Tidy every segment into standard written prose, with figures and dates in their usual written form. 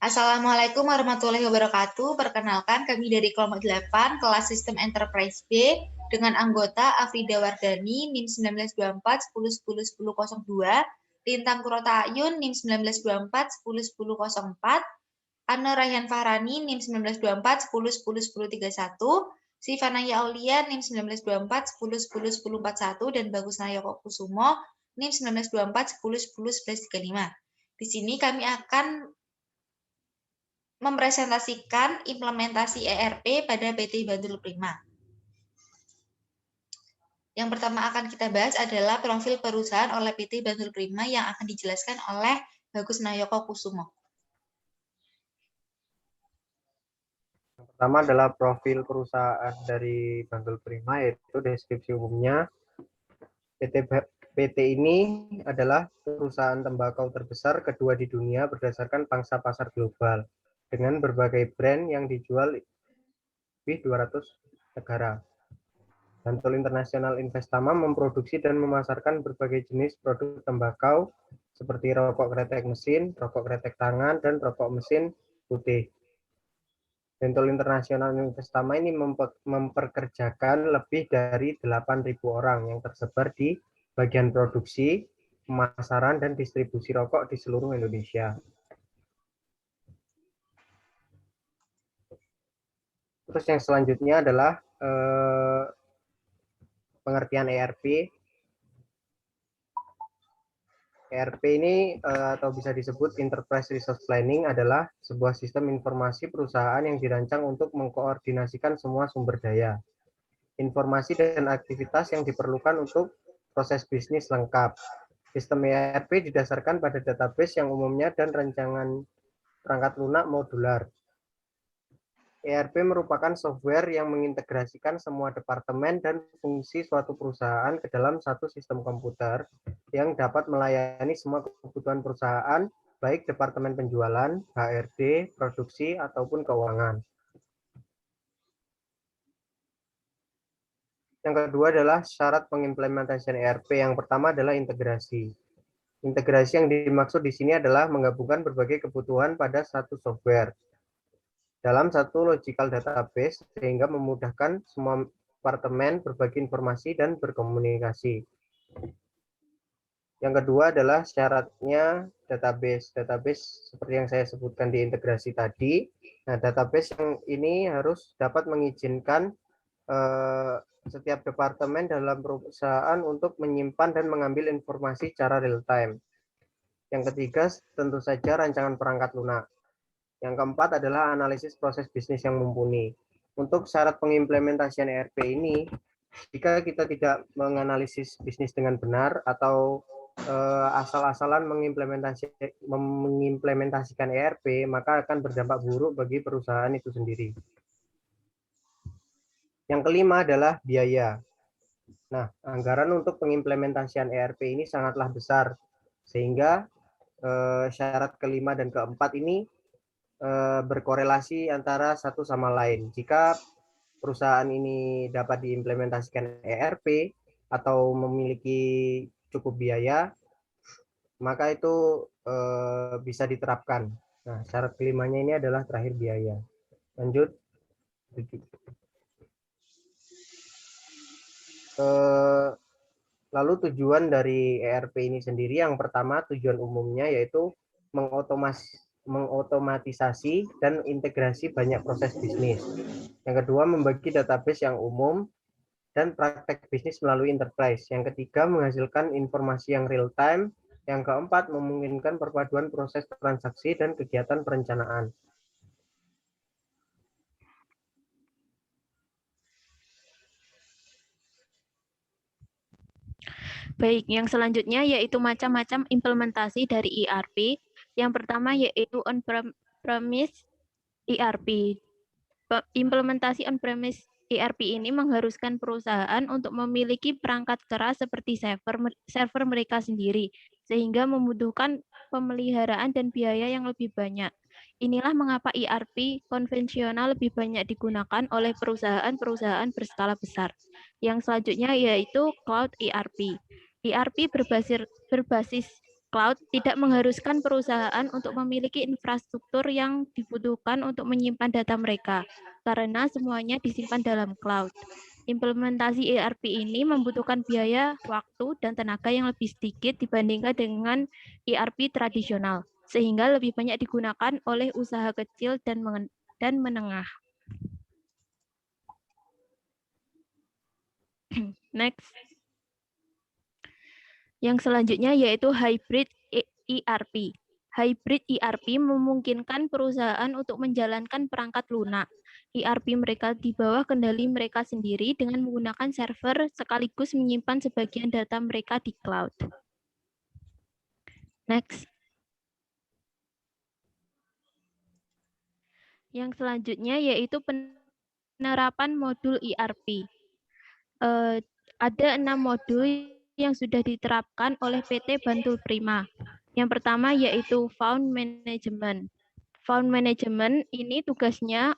Assalamualaikum warahmatullahi wabarakatuh. Perkenalkan, kami dari kelompok 8, kelas Sistem Enterprise B, dengan anggota Afrida Wardani, NIM 1924-10-10-1002, Lintang Kurota Ayun, NIM 1924-10-10-04, Anne Rayhan Fahrani, NIM 1924-10-10-1031, Sivanaya Aulia, NIM 1924-10-10-1041, dan Bagus Nayoko Kusumo, NIM 1924-10-10-1135. Di sini kami akan mempresentasikan implementasi ERP pada PT Bantul Prima. Yang pertama akan kita bahas adalah profil perusahaan oleh PT Bantul Prima yang akan dijelaskan oleh Bagus Nayoko Kusumo. Yang pertama adalah profil perusahaan dari Bantul Prima, yaitu deskripsi umumnya. PT ini adalah perusahaan tembakau terbesar kedua di dunia berdasarkan pangsa pasar global, dengan berbagai brand yang dijual lebih 200 negara. Bantul International Investama memproduksi dan memasarkan berbagai jenis produk tembakau seperti rokok kretek mesin, rokok kretek tangan, dan rokok mesin putih. Bantul International Investama ini memperkerjakan lebih dari 8.000 orang yang tersebar di bagian produksi, pemasaran, dan distribusi rokok di seluruh Indonesia. Terus yang selanjutnya adalah pengertian ERP. ERP ini atau bisa disebut Enterprise Resource Planning adalah sebuah sistem informasi perusahaan yang dirancang untuk mengkoordinasikan semua sumber daya, informasi dan aktivitas yang diperlukan untuk proses bisnis lengkap. Sistem ERP didasarkan pada database yang umumnya dan rancangan perangkat lunak modular. ERP merupakan software yang mengintegrasikan semua departemen dan fungsi suatu perusahaan ke dalam satu sistem komputer yang dapat melayani semua kebutuhan perusahaan, baik departemen penjualan, HRD, produksi, ataupun keuangan. Yang kedua adalah syarat pengimplementasian ERP. Yang pertama adalah integrasi. Integrasi yang dimaksud di sini adalah menggabungkan berbagai kebutuhan pada satu software dalam satu logical database sehingga memudahkan semua departemen berbagi informasi dan berkomunikasi. Yang kedua adalah syaratnya database. Database seperti yang saya sebutkan di integrasi tadi. Nah, database yang ini harus dapat mengizinkan setiap departemen dalam perusahaan untuk menyimpan dan mengambil informasi secara real time. Yang ketiga, tentu saja rancangan perangkat lunak. Yang keempat adalah analisis proses bisnis yang mumpuni. Untuk syarat pengimplementasian ERP ini, jika kita tidak menganalisis bisnis dengan benar atau asal-asalan mengimplementasikan ERP, maka akan berdampak buruk bagi perusahaan itu sendiri. Yang kelima adalah biaya. Nah, anggaran untuk pengimplementasian ERP ini sangatlah besar, sehingga syarat kelima dan keempat ini berkorelasi antara satu sama lain. Jika perusahaan ini dapat diimplementasikan ERP atau memiliki cukup biaya, maka itu bisa diterapkan. Nah, syarat kelimanya ini adalah terakhir biaya. Lanjut. Lalu tujuan dari ERP ini sendiri, yang pertama tujuan umumnya yaitu mengotomatisasi dan integrasi banyak proses bisnis. Yang kedua, membagi database yang umum dan praktek bisnis melalui enterprise. Yang ketiga, menghasilkan informasi yang real time. Yang keempat, memungkinkan perpaduan proses transaksi dan kegiatan perencanaan. Baik, yang selanjutnya yaitu macam-macam implementasi dari ERP. Yang pertama yaitu on-premise ERP. Implementasi on-premise ERP ini mengharuskan perusahaan untuk memiliki perangkat keras seperti server mereka sendiri, sehingga membutuhkan pemeliharaan dan biaya yang lebih banyak. Inilah mengapa ERP konvensional lebih banyak digunakan oleh perusahaan-perusahaan berskala besar. Yang selanjutnya yaitu Cloud ERP. ERP berbasis cloud tidak mengharuskan perusahaan untuk memiliki infrastruktur yang dibutuhkan untuk menyimpan data mereka, karena semuanya disimpan dalam cloud. Implementasi ERP ini membutuhkan biaya, waktu, dan tenaga yang lebih sedikit dibandingkan dengan ERP tradisional, sehingga lebih banyak digunakan oleh usaha kecil dan menengah. Next. Yang selanjutnya yaitu hybrid ERP. Hybrid ERP memungkinkan perusahaan untuk menjalankan perangkat lunak ERP mereka di bawah kendali mereka sendiri dengan menggunakan server sekaligus menyimpan sebagian data mereka di cloud. Next. Yang selanjutnya yaitu penerapan modul ERP. Ada 6 modul yang sudah diterapkan oleh PT Bantul Prima. Yang pertama yaitu Fund Management. Fund Management ini tugasnya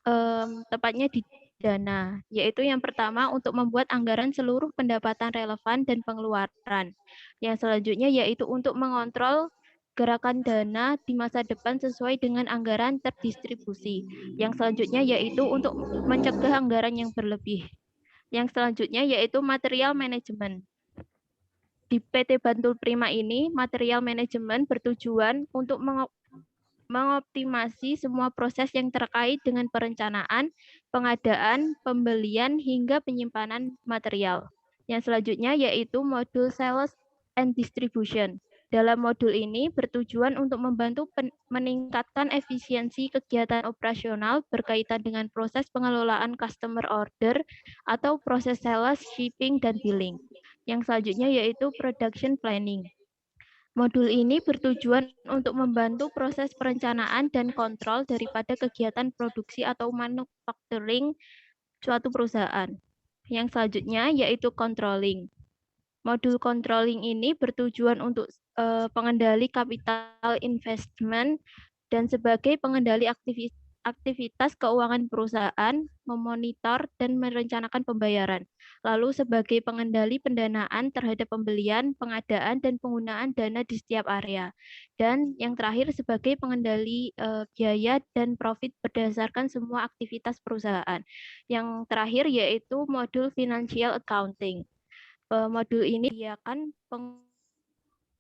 tepatnya di dana, yaitu yang pertama untuk membuat anggaran seluruh pendapatan relevan dan pengeluaran. Yang selanjutnya yaitu untuk mengontrol gerakan dana di masa depan sesuai dengan anggaran terdistribusi. Yang selanjutnya yaitu untuk mencegah anggaran yang berlebih. Yang selanjutnya yaitu material manajemen. Di PT Bantul Prima ini, material manajemen bertujuan untuk mengoptimasi semua proses yang terkait dengan perencanaan, pengadaan, pembelian, hingga penyimpanan material. Yang selanjutnya yaitu modul Sales and Distribution. Dalam modul ini bertujuan untuk membantu meningkatkan efisiensi kegiatan operasional berkaitan dengan proses pengelolaan customer order atau proses sales, shipping, dan billing. Yang selanjutnya yaitu Production Planning. Modul ini bertujuan untuk membantu proses perencanaan dan kontrol daripada kegiatan produksi atau manufacturing suatu perusahaan. Yang selanjutnya yaitu Controlling. Modul controlling ini bertujuan untuk pengendali capital investment dan sebagai pengendali aktivitas keuangan perusahaan, memonitor dan merencanakan pembayaran. Lalu sebagai pengendali pendanaan terhadap pembelian, pengadaan, dan penggunaan dana di setiap area. Dan yang terakhir sebagai pengendali biaya dan profit berdasarkan semua aktivitas perusahaan. Yang terakhir yaitu modul financial accounting. Modul ini disediakan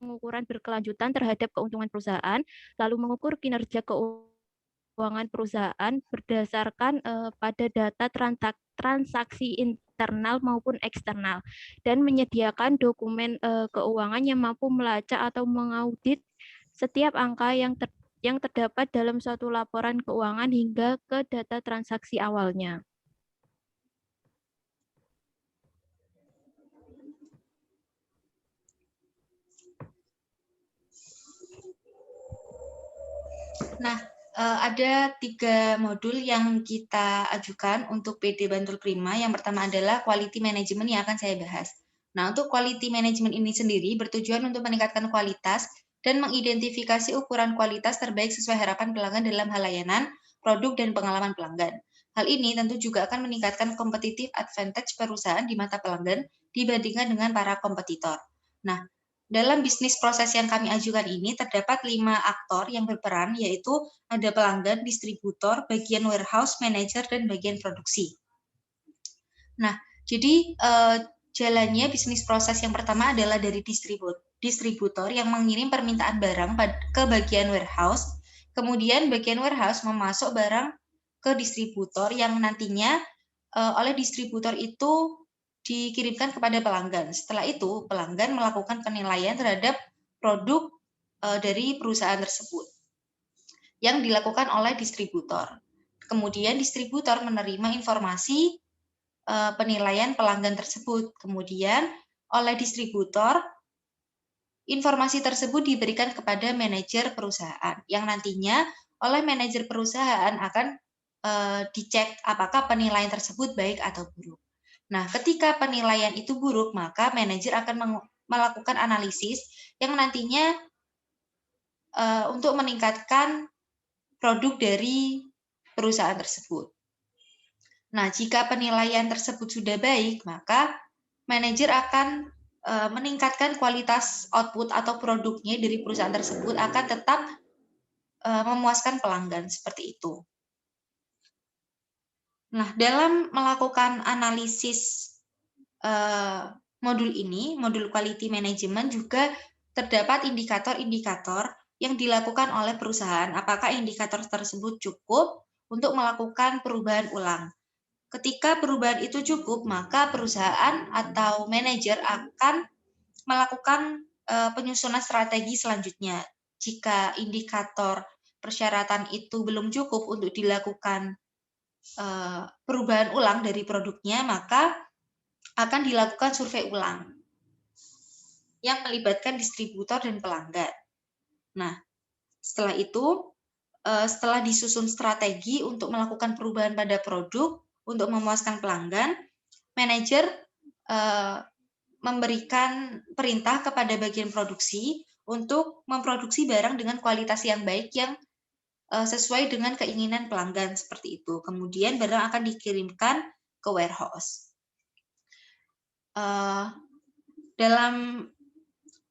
pengukuran berkelanjutan terhadap keuntungan perusahaan, lalu mengukur kinerja keuangan perusahaan berdasarkan pada data transaksi internal maupun eksternal, dan menyediakan dokumen keuangan yang mampu melacak atau mengaudit setiap angka yang terdapat dalam suatu laporan keuangan hingga ke data transaksi awalnya. Nah, ada 3 modul yang kita ajukan untuk PT Bantul Prima. Yang pertama adalah Quality Management yang akan saya bahas. Nah, untuk Quality Management ini sendiri bertujuan untuk meningkatkan kualitas dan mengidentifikasi ukuran kualitas terbaik sesuai harapan pelanggan dalam hal layanan, produk, dan pengalaman pelanggan. Hal ini tentu juga akan meningkatkan competitive advantage perusahaan di mata pelanggan dibandingkan dengan para kompetitor. Nah, dalam bisnis proses yang kami ajukan ini terdapat 5 aktor yang berperan, yaitu ada pelanggan, distributor, bagian warehouse, manager, dan bagian produksi. Nah, jadi jalannya bisnis proses yang pertama adalah dari distributor yang mengirim permintaan barang ke bagian warehouse, kemudian bagian warehouse memasuk barang ke distributor yang nantinya oleh distributor itu dikirimkan kepada pelanggan. Setelah itu, pelanggan melakukan penilaian terhadap produk dari perusahaan tersebut yang dilakukan oleh distributor. Kemudian distributor menerima informasi penilaian pelanggan tersebut. Kemudian oleh distributor, informasi tersebut diberikan kepada manajer perusahaan yang nantinya oleh manajer perusahaan akan dicek apakah penilaian tersebut baik atau buruk. Nah, ketika penilaian itu buruk, maka manajer akan melakukan analisis yang nantinya untuk meningkatkan produk dari perusahaan tersebut. Nah, jika penilaian tersebut sudah baik, maka manajer akan meningkatkan kualitas output atau produknya dari perusahaan tersebut akan tetap memuaskan pelanggan, seperti itu. Nah, dalam melakukan analisis modul ini, modul quality management, juga terdapat indikator-indikator yang dilakukan oleh perusahaan. Apakah indikator tersebut cukup untuk melakukan perubahan ulang? Ketika perubahan itu cukup, maka perusahaan atau manajer akan melakukan penyusunan strategi selanjutnya. Jika indikator persyaratan itu belum cukup untuk dilakukan perubahan ulang dari produknya, maka akan dilakukan survei ulang yang melibatkan distributor dan pelanggan. Nah, setelah itu, setelah disusun strategi untuk melakukan perubahan pada produk untuk memuaskan pelanggan, manajer memberikan perintah kepada bagian produksi untuk memproduksi barang dengan kualitas yang baik yang sesuai dengan keinginan pelanggan, seperti itu. Kemudian barang akan dikirimkan ke warehouse. Dalam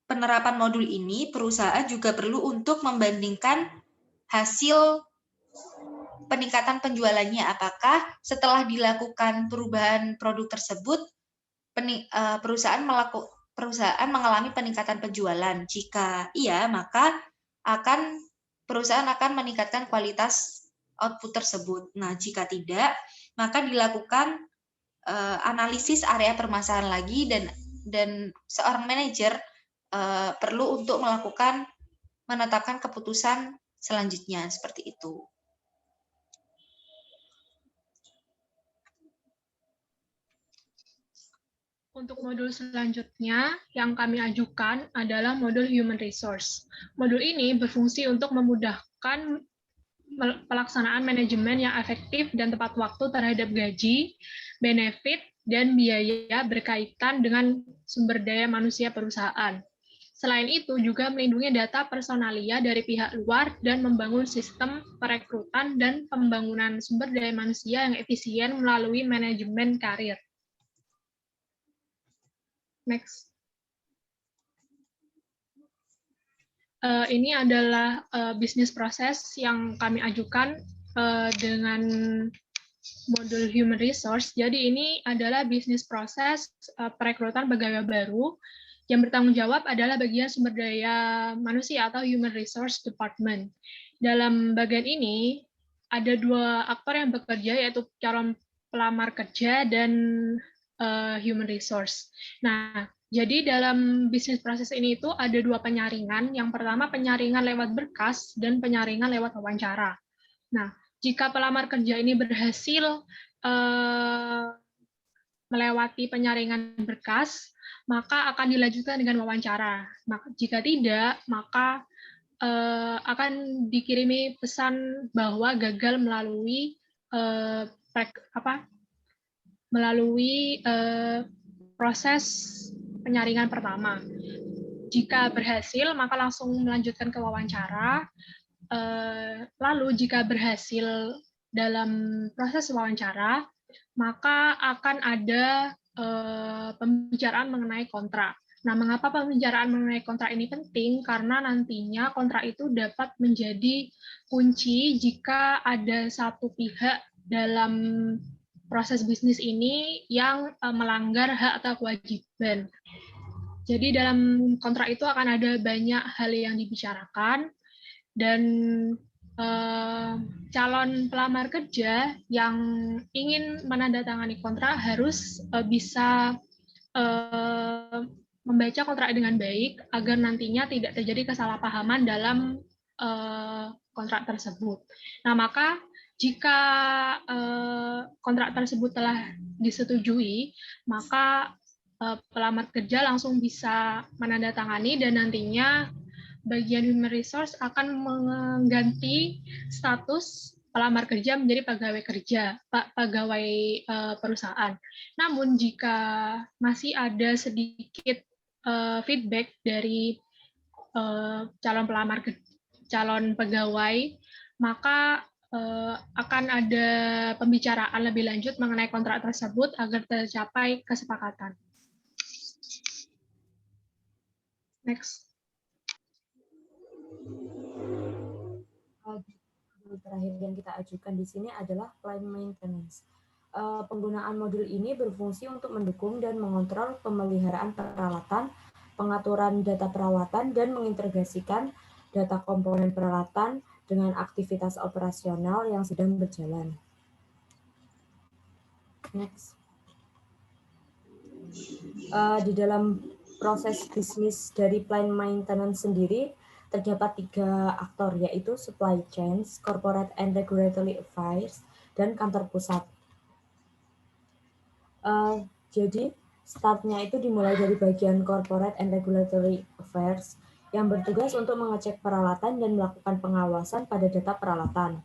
penerapan modul ini, perusahaan juga perlu untuk membandingkan hasil peningkatan penjualannya. Apakah setelah dilakukan perubahan produk tersebut, perusahaan mengalami peningkatan penjualan? Jika iya, maka perusahaan akan meningkatkan kualitas output tersebut. Nah, jika tidak, maka dilakukan analisis area permasalahan lagi, dan seorang manajer perlu untuk menetapkan keputusan selanjutnya, seperti itu. Untuk modul selanjutnya yang kami ajukan adalah modul Human Resource. Modul ini berfungsi untuk memudahkan pelaksanaan manajemen yang efektif dan tepat waktu terhadap gaji, benefit, dan biaya berkaitan dengan sumber daya manusia perusahaan. Selain itu, juga melindungi data personalia dari pihak luar dan membangun sistem perekrutan dan pembangunan sumber daya manusia yang efisien melalui manajemen karir. Next. Ini adalah bisnis proses yang kami ajukan dengan modul Human Resource. Jadi ini adalah bisnis proses perekrutan pegawai baru yang bertanggung jawab adalah bagian sumber daya manusia atau Human Resource Department. Dalam bagian ini ada dua aktor yang bekerja, yaitu calon pelamar kerja dan Human Resource. Nah, jadi dalam bisnis proses ini itu ada dua penyaringan. Yang pertama penyaringan lewat berkas dan penyaringan lewat wawancara. Nah, jika pelamar kerja ini berhasil melewati penyaringan berkas, maka akan dilanjutkan dengan wawancara. Jika tidak, maka akan dikirimi pesan bahwa gagal melalui proses penyaringan pertama. Jika berhasil, maka langsung melanjutkan ke wawancara. Lalu jika berhasil dalam proses wawancara, maka akan ada pembicaraan mengenai kontrak. Nah, mengapa pembicaraan mengenai kontrak ini penting? Karena nantinya kontrak itu dapat menjadi kunci jika ada satu pihak dalam proses bisnis ini yang melanggar hak atau kewajiban. Jadi dalam kontrak itu akan ada banyak hal yang dibicarakan, dan calon pelamar kerja yang ingin menandatangani kontrak harus bisa membaca kontrak dengan baik agar nantinya tidak terjadi kesalahpahaman dalam kontrak tersebut. Nah, maka jika kontrak tersebut telah disetujui, maka pelamar kerja langsung bisa menandatangani, dan nantinya bagian Human Resource akan mengganti status pelamar kerja menjadi pegawai kerja, pegawai perusahaan. Namun jika masih ada sedikit feedback dari calon pegawai, maka akan ada pembicaraan lebih lanjut mengenai kontrak tersebut agar tercapai kesepakatan. Next. Modul terakhir yang kita ajukan di sini adalah plant maintenance. Penggunaan modul ini berfungsi untuk mendukung dan mengontrol pemeliharaan peralatan, pengaturan data perawatan, dan mengintegrasikan data komponen peralatan dengan aktivitas operasional yang sedang berjalan. Next. Di dalam proses bisnis dari plant maintenance sendiri, terdapat 3 aktor, yaitu supply chain, corporate and regulatory affairs, dan kantor pusat. Jadi, startnya itu dimulai dari bagian corporate and regulatory affairs, yang bertugas untuk mengecek peralatan dan melakukan pengawasan pada data peralatan.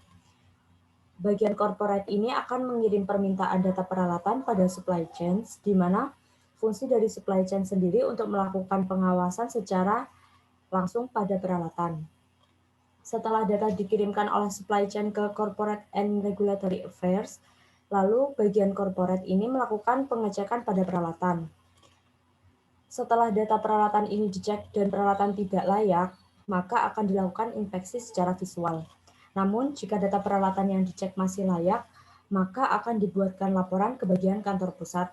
Bagian corporate ini akan mengirim permintaan data peralatan pada supply chain, di mana fungsi dari supply chain sendiri untuk melakukan pengawasan secara langsung pada peralatan. Setelah data dikirimkan oleh supply chain ke corporate and regulatory affairs, lalu bagian corporate ini melakukan pengecekan pada peralatan. Setelah data peralatan ini dicek dan peralatan tidak layak, maka akan dilakukan inspeksi secara visual. Namun, jika data peralatan yang dicek masih layak, maka akan dibuatkan laporan ke bagian kantor pusat.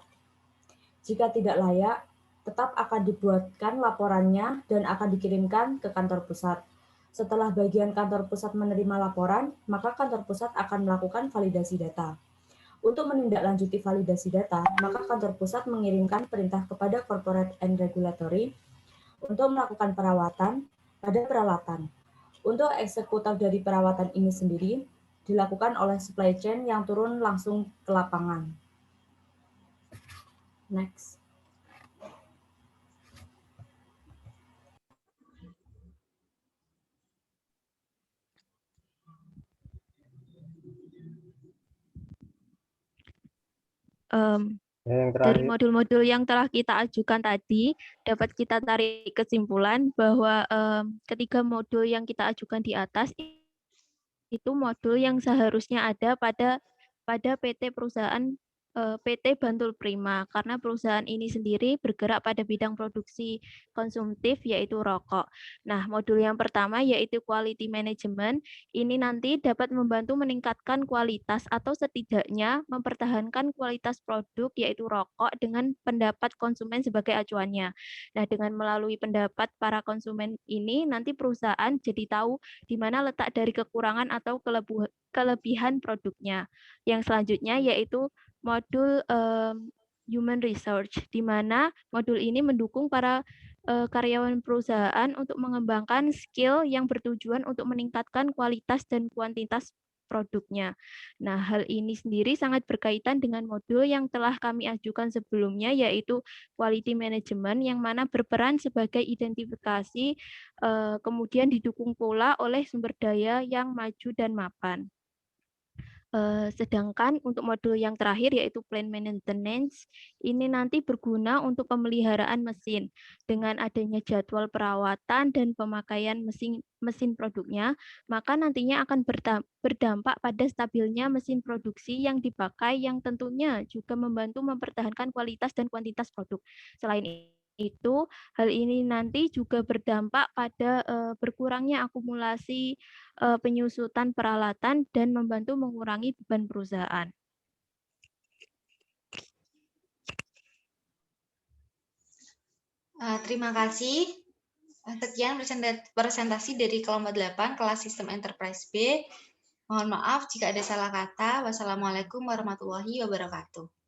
Jika tidak layak, tetap akan dibuatkan laporannya dan akan dikirimkan ke kantor pusat. Setelah bagian kantor pusat menerima laporan, maka kantor pusat akan melakukan validasi data. Untuk menindaklanjuti validasi data, maka kantor pusat mengirimkan perintah kepada corporate and regulatory untuk melakukan perawatan pada peralatan. Untuk eksekutor dari perawatan ini sendiri dilakukan oleh supply chain yang turun langsung ke lapangan. Next. Dari modul-modul yang telah kita ajukan tadi, dapat kita tarik kesimpulan bahwa ketiga modul yang kita ajukan di atas itu modul yang seharusnya ada pada PT perusahaan PT Bantul Prima, karena perusahaan ini sendiri bergerak pada bidang produksi konsumtif yaitu rokok. Nah, modul yang pertama yaitu quality management, ini nanti dapat membantu meningkatkan kualitas atau setidaknya mempertahankan kualitas produk yaitu rokok dengan pendapat konsumen sebagai acuannya. Nah, dengan melalui pendapat para konsumen ini nanti perusahaan jadi tahu di mana letak dari kekurangan atau kelebihan produknya. Yang selanjutnya yaitu modul human research, di mana modul ini mendukung para karyawan perusahaan untuk mengembangkan skill yang bertujuan untuk meningkatkan kualitas dan kuantitas produknya. Nah, hal ini sendiri sangat berkaitan dengan modul yang telah kami ajukan sebelumnya, yaitu quality management, yang mana berperan sebagai identifikasi, kemudian didukung pula oleh sumber daya yang maju dan mapan. Sedangkan untuk modul yang terakhir yaitu plant maintenance, ini nanti berguna untuk pemeliharaan mesin. Dengan adanya jadwal perawatan dan pemakaian mesin produknya, maka nantinya akan berdampak pada stabilnya mesin produksi yang dipakai, yang tentunya juga membantu mempertahankan kualitas dan kuantitas produk. Selain itu, hal ini nanti juga berdampak pada berkurangnya akumulasi penyusutan peralatan dan membantu mengurangi beban perusahaan. Terima kasih. Sekian presentasi dari kelompok 8 kelas Sistem Enterprise B. Mohon maaf jika ada salah kata. Wassalamualaikum warahmatullahi wabarakatuh.